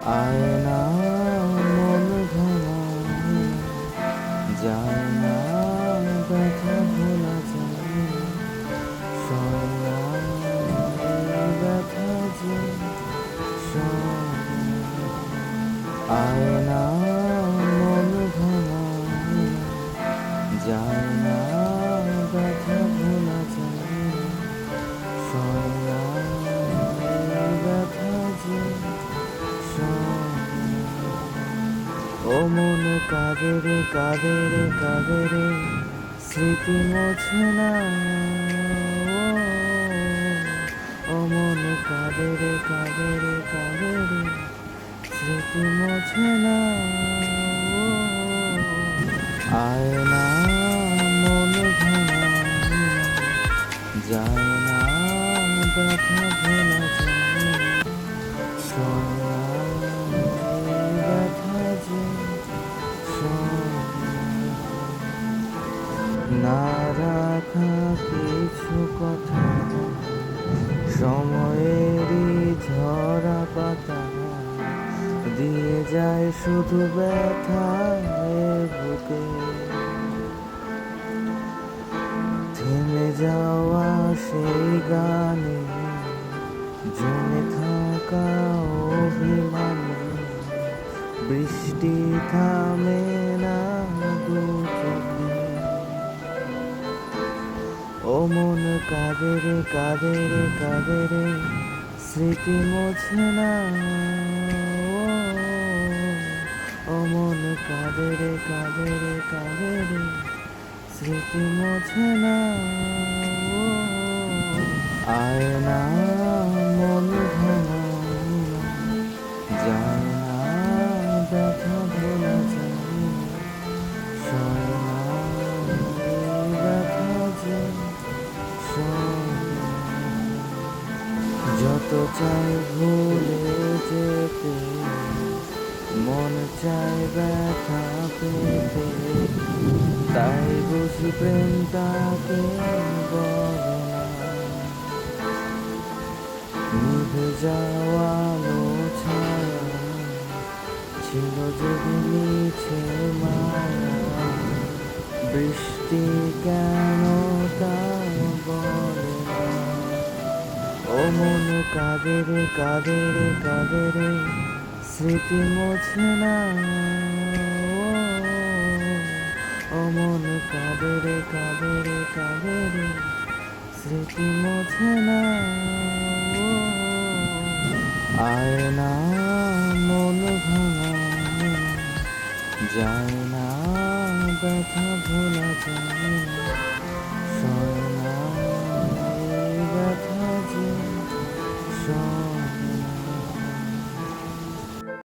আয়না মন ভাঙায় যায় না, ব্যথা ভোলা যায় না, সয় না এই ব্যথা যে সয় না। আয়না মন ভাঙায় যায় না, ব্যথা ভোলা যায় না, সয় না এই ব্যথা যে ও মন কাঁদে রে কাঁদে রে কাঁদে রে, স্মৃতি মোছে না। ও মন কাঁদে রে কাঁদে রে কাঁদে রে, স্মৃতি মোছে না। আয়না মন ভাঙায় যায় না, ব্যথা ভোলা যায় না, সয় না এই ব্যথা যে না রাখা কিছু কথা, সময়েরই ঝরা পাতা দিয়ে যায় শুধু ব্যথা এ বুকে। থেমে যাওয়া সেই গানে জমে থাকা অভিমানে বৃষ্টি থামে না দু চোখে। ও মন কাঁদে রে কাঁদে রে কাঁদে রে, স্মৃতি মোছে না। ও মন কাঁদে রে কাঁদে রে কাঁদে রে, স্মৃতি মোছে না। আয়না মন ভাঙায় যায় না, ব্যথা ভোলা যায় না, সয় না এই ব্যথা যে সয় না। যত চাই ভুলে যেতে, মন চায় ব্যথা পেতে, তাই বুঝি প্রেমটাকে বলে না। নিভে যাওয়া আলো ছায়া ছিল যদি মিছে মায়া, বৃষ্টি কেন তা বলে না। ও মন কাঁদে রে কাঁদে রে কাঁদে রে, স্মৃতি মোছে না। ও মন কাঁদে রে কাঁদে রে কাঁদে রে, স্মৃতি মোছে না। আয়না মন ভাঙায় যায় না, ব্যথা ভোলা যায় না, সয় না এই ব্যথা যে সয়